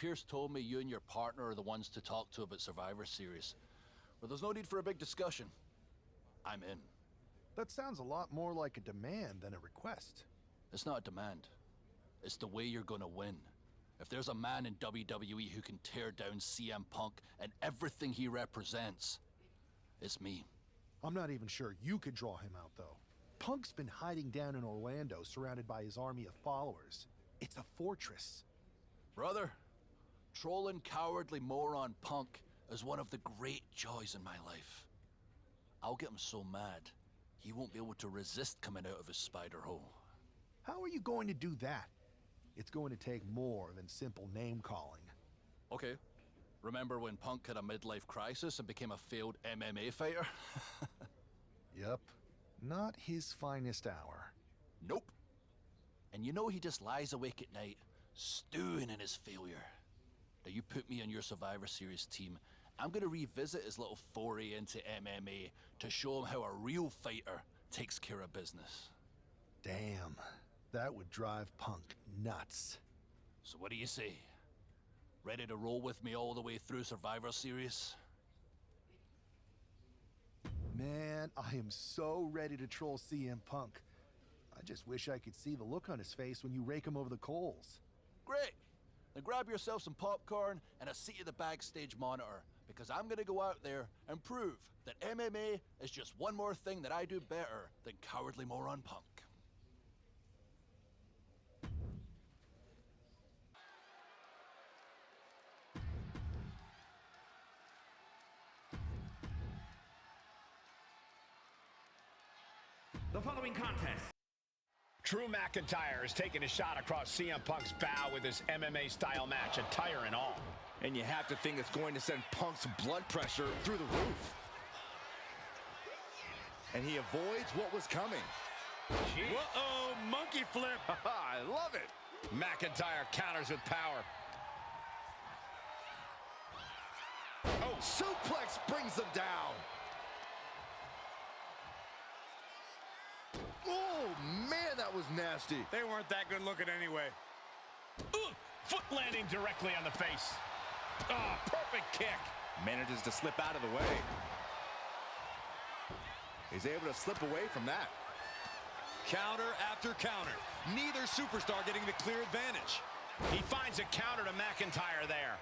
Pierce told me you and your partner are the ones to talk to about Survivor Series. But there's no need for a big discussion. I'm in. That sounds a lot more like a demand than a request. It's not a demand. It's the way you're gonna win. If there's a man in WWE who can tear down CM Punk and everything he represents, it's me. I'm not even sure you could draw him out, though. Punk's been hiding down in Orlando, surrounded by his army of followers. It's a fortress. Brother, trolling cowardly moron Punk is one of the great joys in my life. I'll get him so mad, he won't be able to resist coming out of his spider hole. How are you going to do that? It's going to take more than simple name-calling. Okay. Remember when Punk had a midlife crisis and became a failed MMA fighter? Yep. Not his finest hour. Nope. And you know he just lies awake at night, stewing in his failure. Now you put me on your Survivor Series team, I'm gonna revisit his little foray into MMA to show him how a real fighter takes care of business. Damn. That would drive Punk nuts. So what do you say? Ready to roll with me all the way through Survivor Series? Man, I am so ready to troll CM Punk. I just wish I could see the look on his face when you rake him over the coals. Great! Then grab yourself some popcorn and a seat at the backstage monitor, because I'm gonna go out there and prove that MMA is just one more thing that I do better than cowardly moron Punk. The following contest. Drew McIntyre is taking a shot across CM Punk's bow with his MMA-style match, attire and all. And you have to think it's going to send Punk's blood pressure through the roof. And he avoids what was coming. Uh-oh, monkey flip. I love it. McIntyre counters with power. Oh, suplex brings them down. Oh, man, that was nasty. They weren't that good looking anyway. Ooh, foot landing directly on the face. Oh, perfect kick. Manages to slip out of the way. He's able to slip away from that. Counter after counter. Neither superstar getting the clear advantage. He finds a counter to McIntyre there.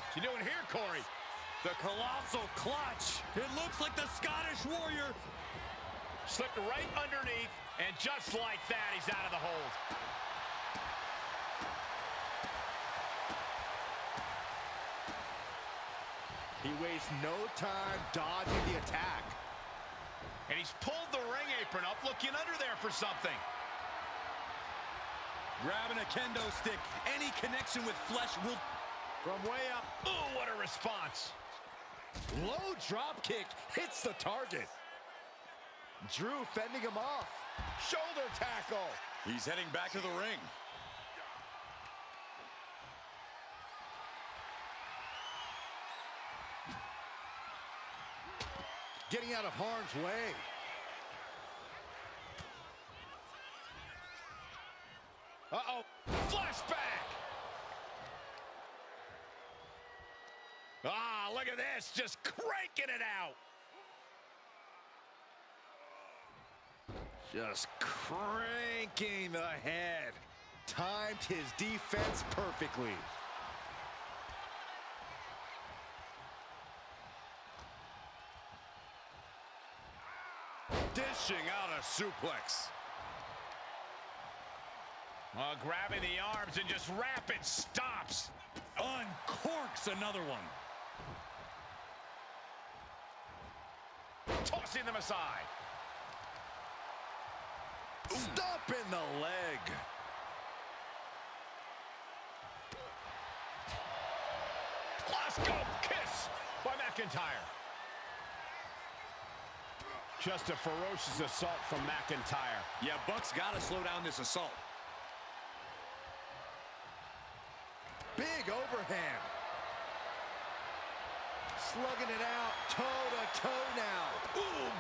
What's he doing here, Corey? The colossal clutch. It looks like the Scottish Warrior. Slipped right underneath, and just like that, he's out of the hold. He wastes no time dodging the attack. And he's pulled the ring apron up, looking under there for something. Grabbing a kendo stick. Any connection with flesh will... From way up. Ooh, what a response. Low drop kick hits the target. Drew fending him off. Shoulder tackle. He's heading back to the ring. Getting out of harm's way. Uh-oh. Flashback. Ah, look at this. Just cranking it out. Just cranking the head. Timed his defense perfectly. Dishing out a suplex. Grabbing the arms and just rapid stops. Uncorks another one. Tossing them aside. Stomp in the leg. Glasgow kiss by McIntyre. Just a ferocious assault from McIntyre. Yeah, Buck's got to slow down this assault. Big overhand. Slugging it out, toe-to-toe now. Ooh.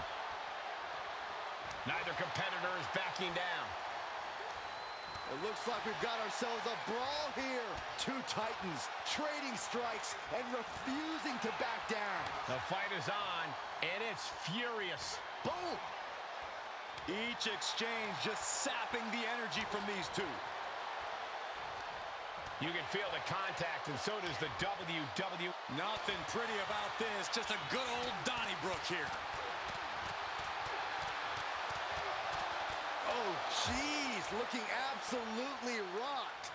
Neither competitor is backing down. It looks like we've got ourselves a brawl here. Two titans trading strikes and refusing to back down. The fight is on, and it's furious. Boom! Each exchange just sapping the energy from these two. You can feel the contact, and so does the WWE. Nothing pretty about this, just a good old Donnybrook here. Oh, jeez, looking absolutely rocked.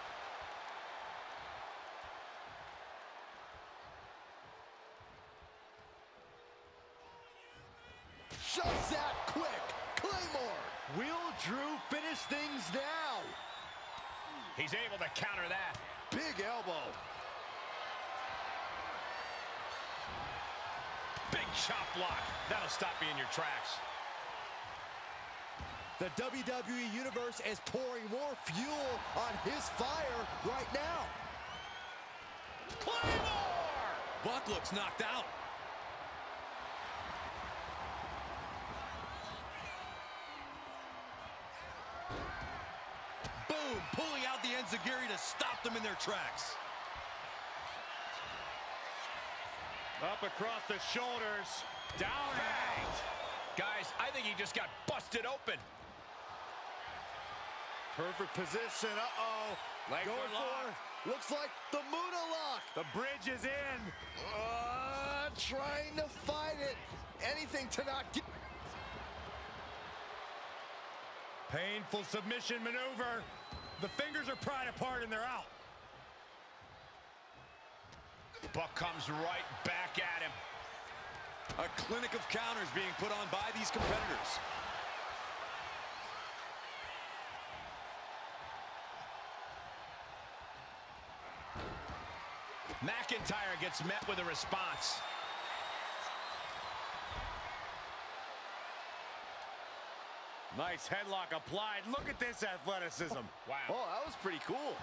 Shoves that quick. Claymore. Will Drew finish things now? He's able to counter that. Big elbow. Big chop block. That'll stop you in your tracks. The WWE Universe is pouring more fuel on his fire right now. Claymore! Buck looks knocked out. Boom! Pulling out the enziguri to stop them in their tracks. Up across the shoulders. Down and out. Guys, I think he just got busted open. Perfect position. Uh-oh. Legs Going are locked. for, looks like the Muda lock. The bridge is in. Trying to fight it. Anything to not get. Painful submission maneuver. The fingers are pried apart and they're out. Buck comes right back at him. A clinic of counters being put on by these competitors. McIntyre gets met with a response. Nice headlock applied. Look at this athleticism. Wow. Oh, that was pretty cool.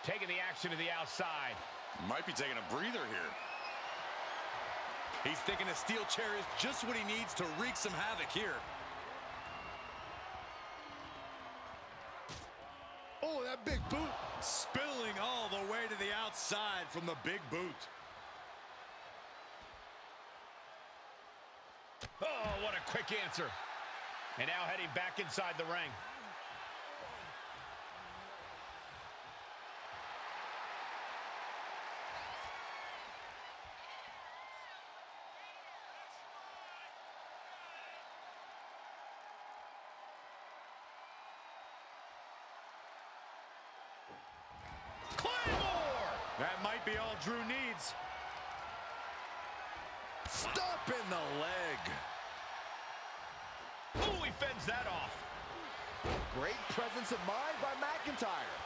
Taking the action to the outside. Might be taking a breather here. He's thinking a steel chair is just what he needs to wreak some havoc here. Oh, that big boot. Spilling all the way to the outside from the big boot. Oh, what a quick answer. And now heading back inside the ring. Claymore! That might be all Drew needs. Stop in the leg. Ooh, he fends that off. Great presence of mind by McIntyre.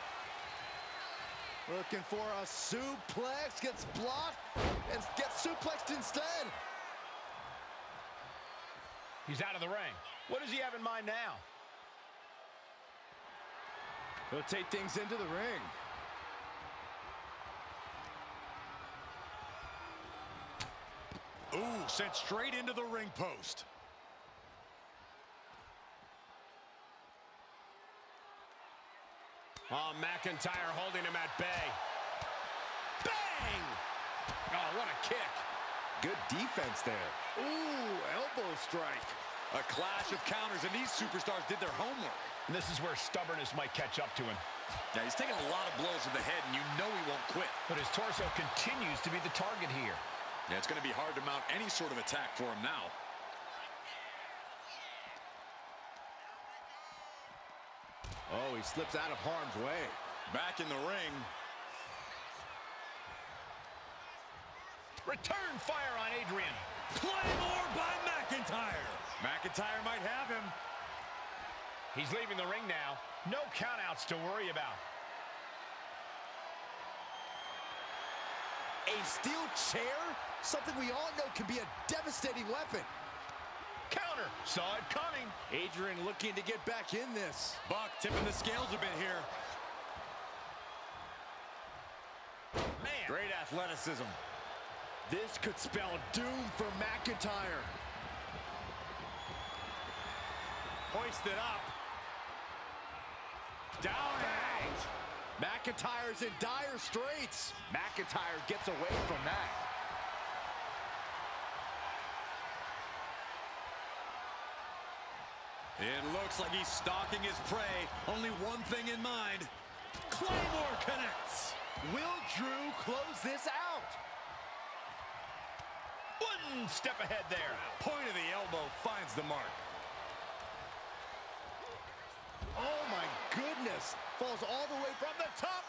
Looking for a suplex, gets blocked, and gets suplexed instead. He's out of the ring. What does he have in mind now? He'll take things into the ring. Ooh, sent straight into the ring post. Oh, McIntyre holding him at bay. Bang! Oh, what a kick. Good defense there. Ooh, elbow strike. A clash of counters, and these superstars did their homework. And this is where stubbornness might catch up to him. Yeah, he's taking a lot of blows to the head, and you know he won't quit. But his torso continues to be the target here. Yeah, it's going to be hard to mount any sort of attack for him now. Oh, he slips out of harm's way. Back in the ring. Return fire on Adrian. Claymore by McIntyre. McIntyre might have him. He's leaving the ring now. No countouts to worry about. A steel chair? Something we all know can be a devastating weapon. Counter. Saw it coming. Adrian looking to get back in this. Buck tipping the scales a bit here. Man. Great athleticism. This could spell doom for McIntyre. Hoisted up. Down and out. McIntyre's in dire straits. McIntyre gets away from that. It looks like he's stalking his prey. Only one thing in mind. Claymore connects. Will Drew close this out? One step ahead there. Point of the elbow finds the mark. Oh my goodness. Falls all the way from the top.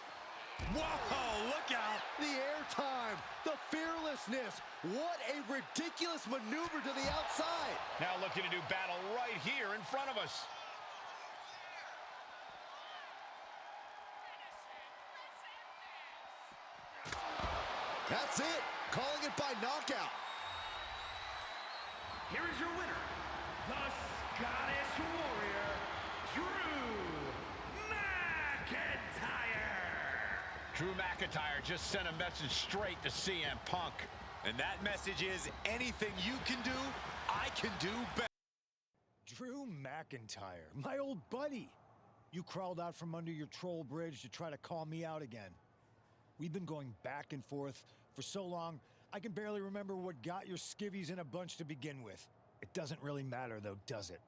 Whoa, look out. The airtime, the fearlessness. What a ridiculous maneuver to the outside. Now looking to do battle right here in front of us. That's it. Calling it by knockout. Here is your winner, the Scottish Warrior, Drew McIntyre. Drew McIntyre just sent a message straight to CM Punk. And that message is, anything you can do, I can do better. Drew McIntyre, my old buddy. You crawled out from under your troll bridge to try to call me out again. We've been going back and forth for so long, I can barely remember what got your skivvies in a bunch to begin with. It doesn't really matter though, does it?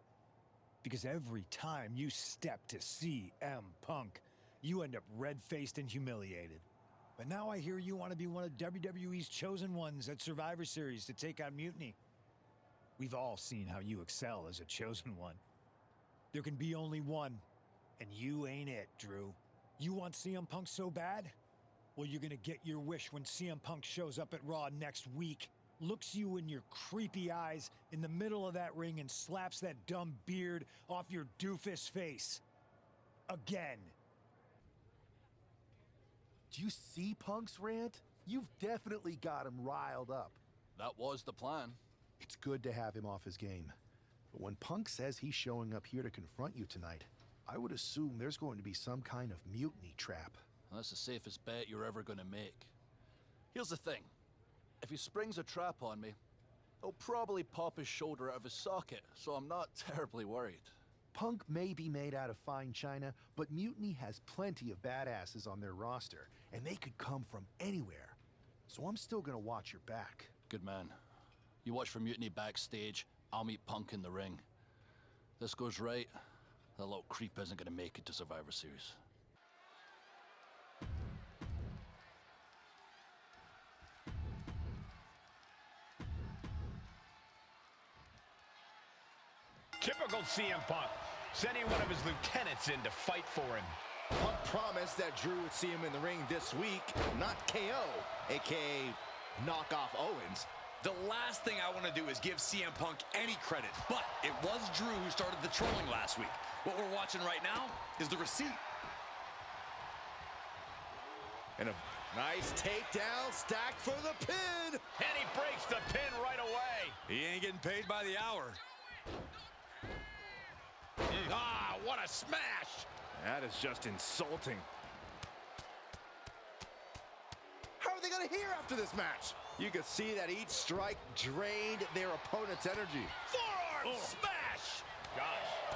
Because every time you step to CM Punk, you end up red-faced and humiliated. But now I hear you want to be one of WWE's chosen ones at Survivor Series to take on Mutiny. We've all seen how you excel as a chosen one. There can be only one, and you ain't it, Drew. You want CM Punk so bad? Well, you're gonna get your wish when CM Punk shows up at Raw next week, looks you in your creepy eyes in the middle of that ring and slaps that dumb beard off your doofus face. Again. Do you see Punk's rant? You've definitely got him riled up. That was the plan. It's good to have him off his game. But when Punk says he's showing up here to confront you tonight, I would assume there's going to be some kind of mutiny trap. That's the safest bet you're ever gonna make. Here's the thing. If he springs a trap on me, he'll probably pop his shoulder out of his socket, so I'm not terribly worried. Punk may be made out of fine china, but Mutiny has plenty of badasses on their roster, and they could come from anywhere. So I'm still gonna watch your back. Good man. You watch for Mutiny backstage, I'll meet Punk in the ring. This goes right, that little creep isn't gonna make it to Survivor Series. Typical CM Punk, sending one of his lieutenants in to fight for him. Punk promised that Drew would see him in the ring this week, not KO, aka knock off Owens. The last thing I want to do is give CM Punk any credit, but it was Drew who started the trolling last week. What we're watching right now is the receipt. And a nice takedown, stacked for the pin. And he breaks the pin right away. He ain't getting paid by the hour. Ah, what a smash. That is just insulting. How are they going to hear after this match? You could see that each strike drained their opponent's energy. Forearm smash. Gosh.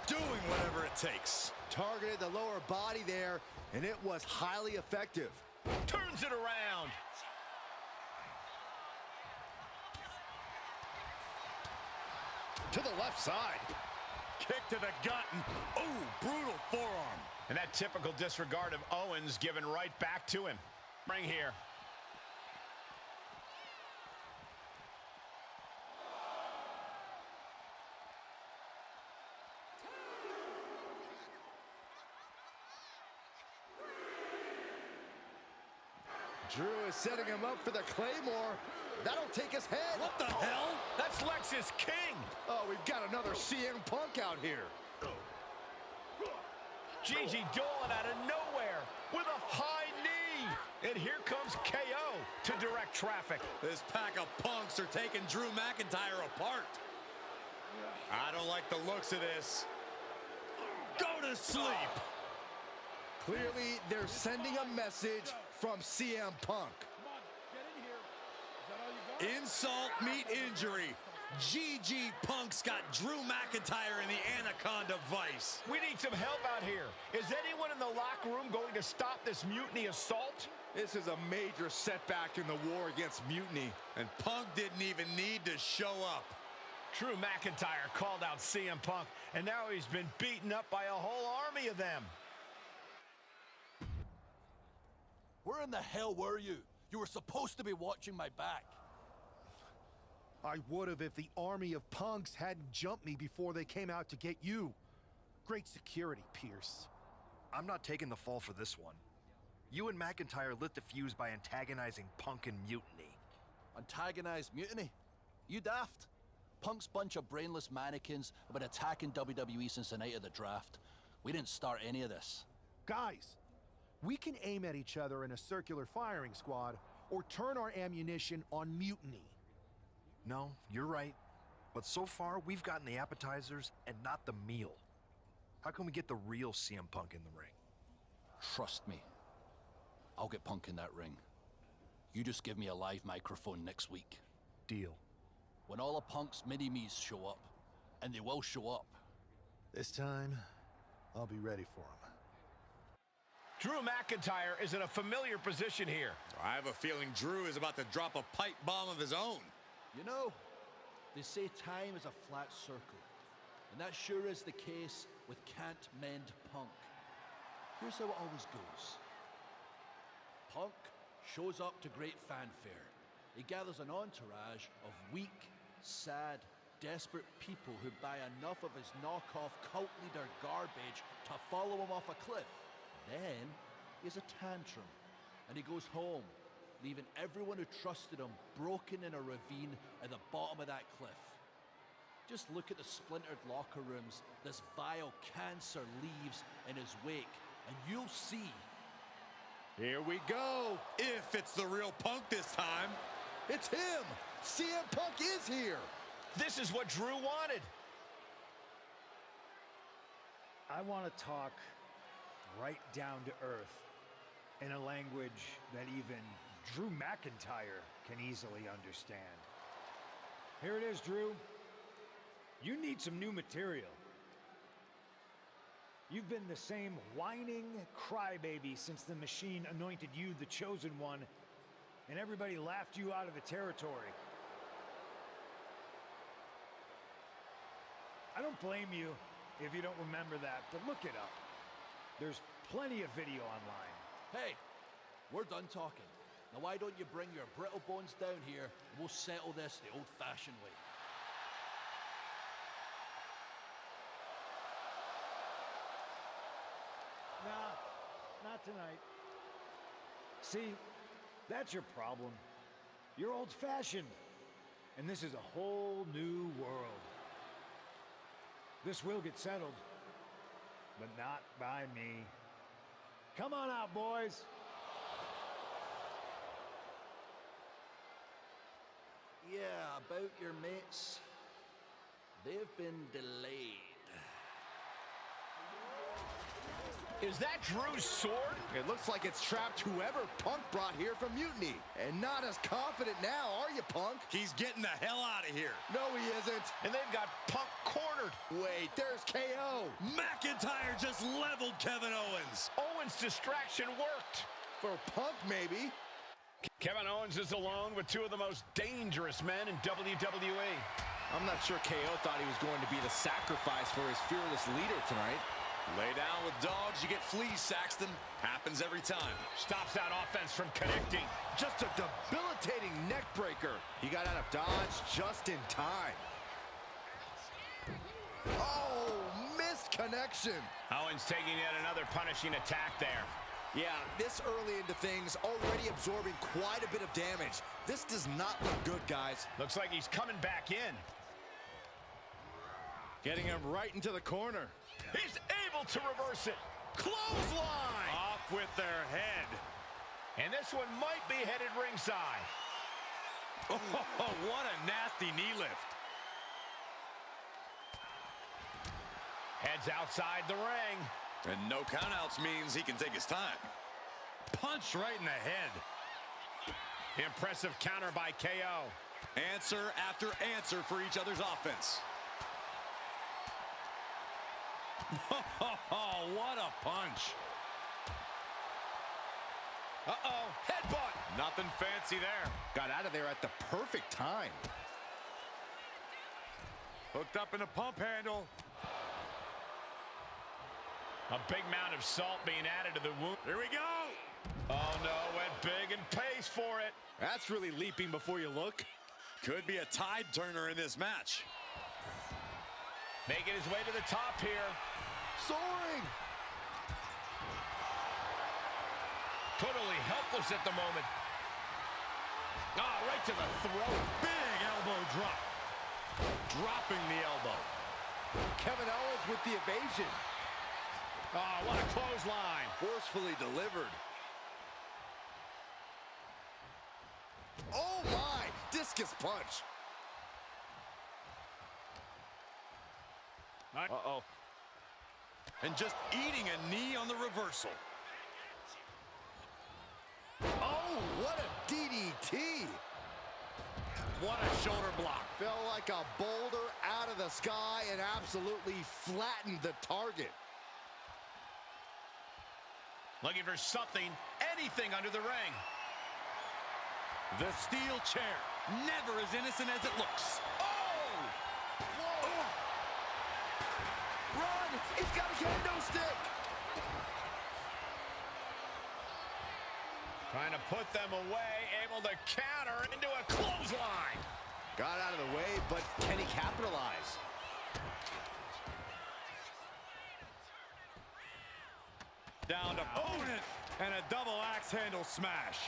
Doing whatever it takes. Targeted the lower body there, and it was highly effective. Turns it around. To the left side. Kick to the gut and, oh, brutal forearm. And that typical disregard of Owens given right back to him. Bring here. Drew is setting him up for the Claymore. That'll take his head. What the hell? That's Lexus King. Oh, we've got another CM Punk out here. Gigi Dolan out of nowhere with a high knee. And here comes KO to direct traffic. This pack of punks are taking Drew McIntyre apart. I don't like the looks of this. Go to sleep. Clearly, they're sending a message from CM Punk. Insult meet injury. GG Punk's got Drew McIntyre in the Anaconda Vice. We need some help out here. Is anyone in the locker room going to stop this mutiny assault? This is a major setback in the war against mutiny. And Punk didn't even need to show up. Drew McIntyre called out CM Punk, and now he's been beaten up by a whole army of them. Where in the hell were you? You were supposed to be watching my back. I would have if the army of punks hadn't jumped me before they came out to get you. Great security, Pierce. I'm not taking the fall for this one. You and McIntyre lit the fuse by antagonizing Punk and Mutiny. Antagonized Mutiny? You daft? Punk's bunch of brainless mannequins have been attacking WWE since the night of the draft. We didn't start any of this. Guys, we can aim at each other in a circular firing squad or turn our ammunition on Mutiny. No, you're right. But so far, we've gotten the appetizers and not the meal. How can we get the real CM Punk in the ring? Trust me. I'll get Punk in that ring. You just give me a live microphone next week. Deal. When all of Punk's mini-me's show up, and they will show up. This time, I'll be ready for him. Drew McIntyre is in a familiar position here. I have a feeling Drew is about to drop a pipe bomb of his own. You know, they say time is a flat circle, and that sure is the case with Can't Mend Punk. Here's how it always goes. Punk shows up to great fanfare. He gathers an entourage of weak, sad, desperate people who buy enough of his knockoff cult leader garbage to follow him off a cliff. Then he has a tantrum, and he goes home, leaving everyone who trusted him broken in a ravine at the bottom of that cliff. Just look at the splintered locker rooms this vile cancer leaves in his wake, and you'll see. Here we go. If it's the real Punk this time. It's him. CM Punk is here. This is what Drew wanted. I want to talk right down to earth in a language that even Drew McIntyre can easily understand. Here it is, Drew. You need some new material. You've been the same whining crybaby since the Machine anointed you the chosen one, and everybody laughed you out of the territory. I don't blame you if you don't remember that, but look it up. There's plenty of video online. Hey, we're done talking. Now why don't you bring your brittle bones down here and we'll settle this the old-fashioned way. Nah, not tonight. See, that's your problem. You're old-fashioned, and this is a whole new world. This will get settled, but not by me. Come on out, boys. Yeah, about your mates. They've been delayed. Is that Drew's sword? It looks like it's trapped whoever Punk brought here from Mutiny. And not as confident now, are you, Punk? He's getting the hell out of here. No, he isn't. And they've got Punk cornered. Wait, there's KO. McIntyre just leveled Kevin Owens. Owens' distraction worked. For Punk, maybe. Kevin Owens is alone with two of the most dangerous men in WWE. I'm not sure KO thought he was going to be the sacrifice for his fearless leader tonight. Lay down with dogs, you get fleas, Saxton. Happens every time. Stops that offense from connecting. Just a debilitating neck breaker. He got out of dodge just in time. Oh, missed connection. Owens taking yet another punishing attack there. Yeah, this early into things, already absorbing quite a bit of damage. This does not look good, guys. Looks like he's coming back in. Getting him right into the corner. He's able to reverse it. Clothesline! Off with their head. And this one might be headed ringside. Oh, what a nasty knee lift. Heads outside the ring. And no countouts means he can take his time. Punch right in the head. Impressive counter by KO. Answer after answer for each other's offense. Oh, what a punch. Uh-oh, headbutt. Nothing fancy there. Got out of there at the perfect time. Hooked up in a pump handle. A big mound of salt being added to the wound. Here we go. Oh, no, went big and pays for it. That's really leaping before you look. Could be a tide turner in this match. Making his way to the top here. Soaring! Totally helpless at the moment. Ah, right to the throat. Big elbow drop. Dropping the elbow. Kevin Owens with the evasion. Oh, what a clothesline. Forcefully delivered. Oh my, discus punch. Uh-oh. And just eating a knee on the reversal. Oh, what a DDT. What a shoulder block. Fell like a boulder out of the sky and absolutely flattened the target. Looking for something, anything under the ring. The steel chair, never as innocent as it looks. Oh! Whoa! Run! He's got a kendo stick! Trying to put them away, able to counter into a clothesline. Got out of the way, but can he capitalize? Down to opponent and a double axe handle smash.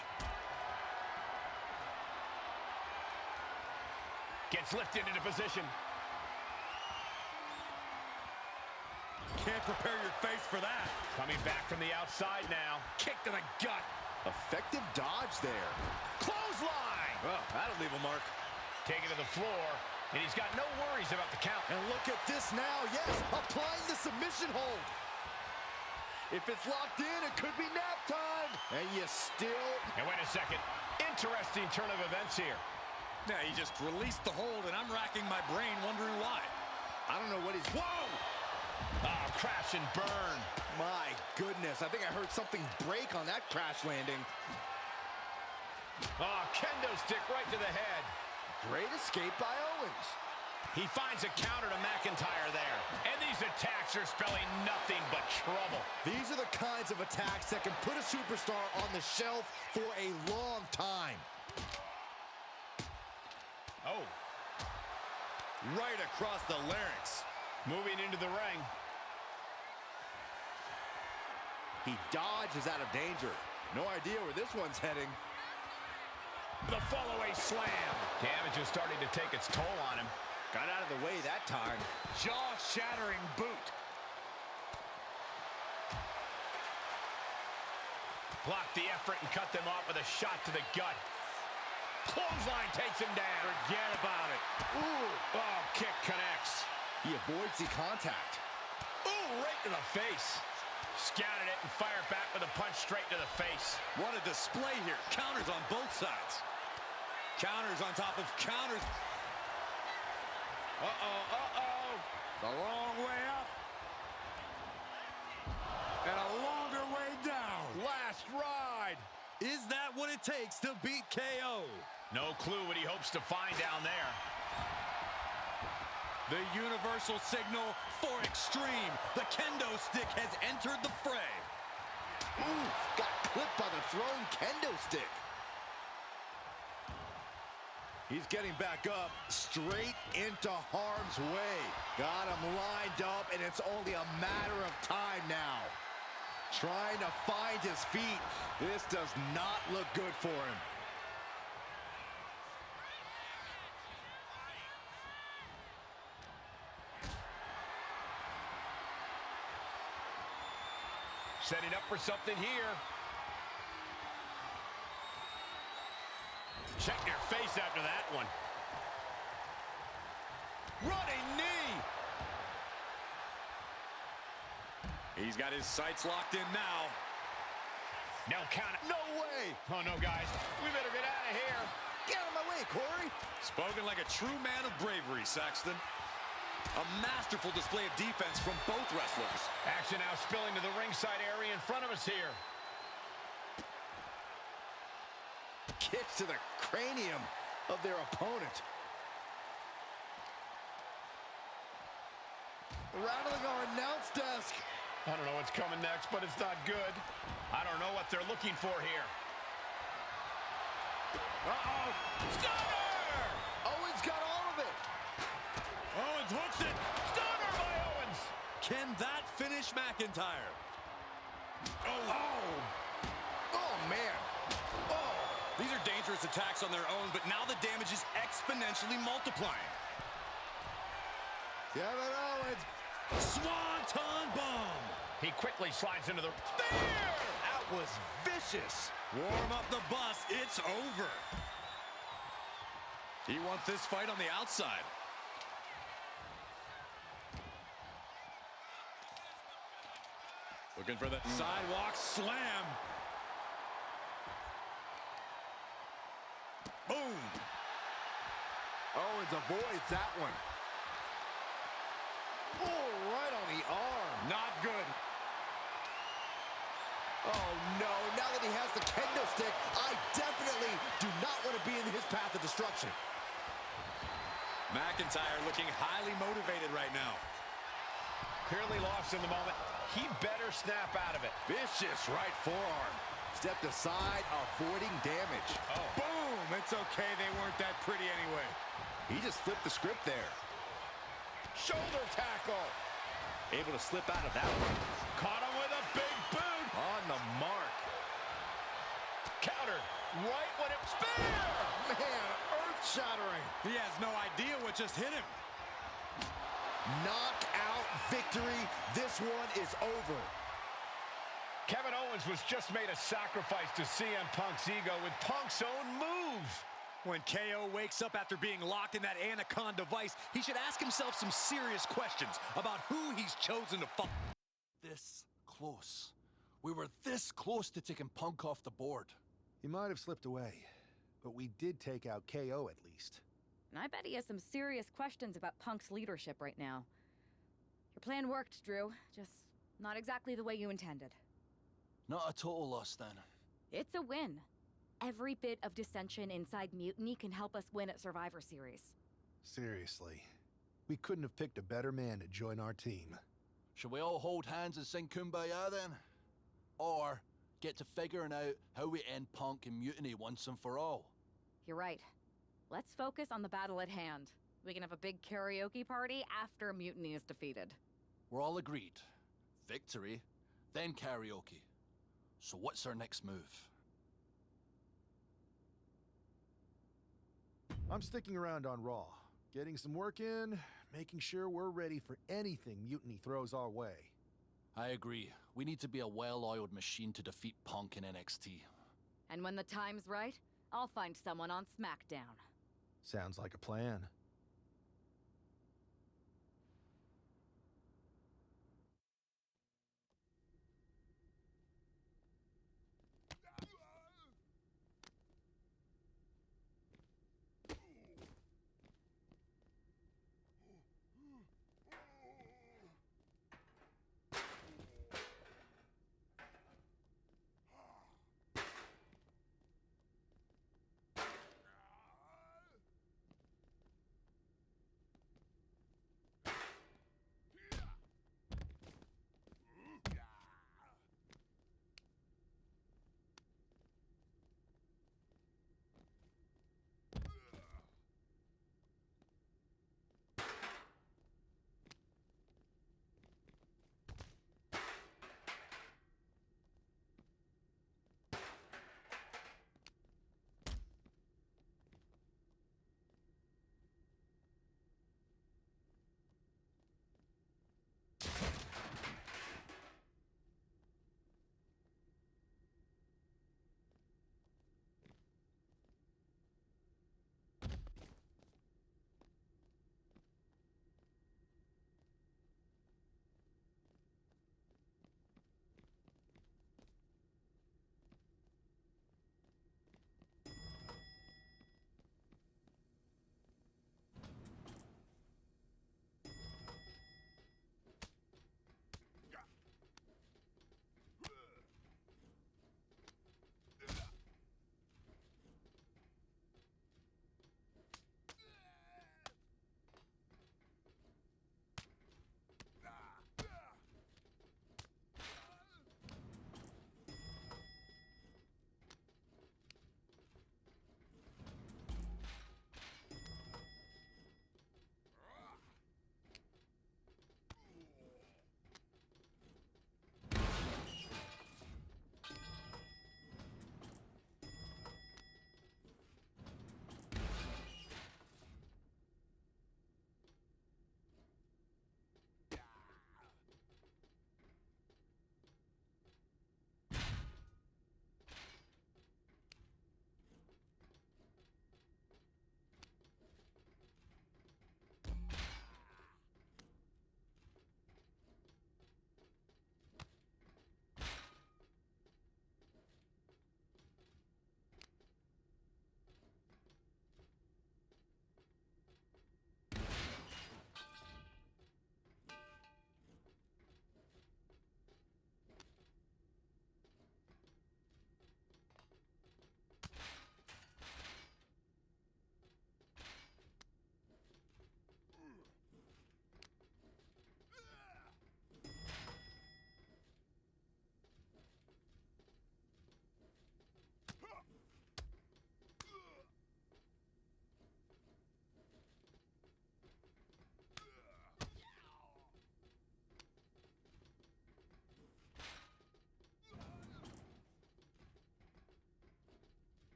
Gets lifted into position. Can't prepare your face for that. Coming back from the outside now. Kick to the gut. Effective dodge there. Clothesline. Oh, that'll leave a mark. Taken to the floor, and he's got no worries about the count. And look at this now. Yes, applying the submission hold. If it's locked in, it could be nap time. And you still... And wait a second. Interesting turn of events here. Yeah, he just released the hold, and I'm racking my brain wondering why. I don't know what he's... Whoa! Oh, crash and burn. My goodness, I think I heard something break on that crash landing. Oh, kendo stick right to the head. Great escape by Owens. He finds a counter to McIntyre there. And these attacks are spelling nothing but trouble. These are the kinds of attacks that can put a superstar on the shelf for a long time. Oh. Right across the larynx. Moving into the ring. He dodges out of danger. No idea where this one's heading. The fall-away slam. Damage is starting to take its toll on him. Got out of the way that time. Jaw-shattering boot. Blocked the effort and cut them off with a shot to the gut. Clothesline takes him down. Forget about it. Ooh. Oh, kick connects. He avoids the contact. Ooh, right to the face. Scouted it and fired back with a punch straight to the face. What a display here. Counters on both sides. Counters on top of counters. The long way up. And a longer way down. Last ride. Is that what it takes to beat KO? No clue what he hopes to find down there. The universal signal for extreme. The kendo stick has entered the fray. Ooh, got clipped by the thrown kendo stick. He's getting back up, straight into harm's way. Got him lined up, and it's only a matter of time now. Trying to find his feet. This does not look good for him. Setting up for something here. Check your face after that one. Running knee. He's got his sights locked in now. No count. No way. Oh, no, guys. We better get out of here. Get out of my way, Corey! Spoken like a true man of bravery, Saxton. A masterful display of defense from both wrestlers. Action now spilling to the ringside area in front of us here. Kicks to the cranium of their opponent. Rattling our announce desk. I don't know what's coming next, but it's not good. I don't know what they're looking for here. Uh-oh. Stunner! Owens got all of it. Owens hooks it. Stunner by Owens. Can that finish McIntyre? Oh, man. Oh. These are dangerous attacks on their own, but now the damage is exponentially multiplying. Kevin Owens. Swanton bomb. He quickly slides into the... Spear! That was vicious. Warm up the bus. It's over. He wants this fight on the outside. Looking for the sidewalk slam. Boom. Owens avoids that one. Oh, right on the arm. Not good. Oh, no. Now that he has the kendo stick, I definitely do not want to be in his path of destruction. McIntyre looking highly motivated right now. Clearly lost in the moment. He better snap out of it. Vicious right forearm. Stepped aside, avoiding damage. Oh. Boom! It's okay. They weren't that pretty anyway. He just flipped the script there. Shoulder tackle. Able to slip out of that one. Caught him with a big boot. On the mark. Counter. Right when it... Spear! Man, earth-shattering. He has no idea what just hit him. Knockout victory. This one is over. Kevin Owens was just made a sacrifice to CM Punk's ego with Punk's own move. When KO wakes up after being locked in that Anaconda vice, he should ask himself some serious questions about who he's chosen to fight. This close. We were this close to taking Punk off the board. He might have slipped away, but we did take out KO at least. And I bet he has some serious questions about Punk's leadership right now. Your plan worked, Drew. Just not exactly the way you intended. Not a total loss, then. It's a win. Every bit of dissension inside Mutiny can help us win at Survivor Series. Seriously, we couldn't have picked a better man to join our team. Shall we all hold hands and sing Kumbaya, then? Or get to figuring out how we end Punk and Mutiny once and for all? You're right. Let's focus on the battle at hand. We can have a big karaoke party after Mutiny is defeated. We're all agreed. Victory, then karaoke. So what's our next move? I'm sticking around on Raw, getting some work in, making sure we're ready for anything Mutiny throws our way. I agree. We need to be a well-oiled machine to defeat Punk in NXT. And when the time's right, I'll find someone on SmackDown. Sounds like a plan.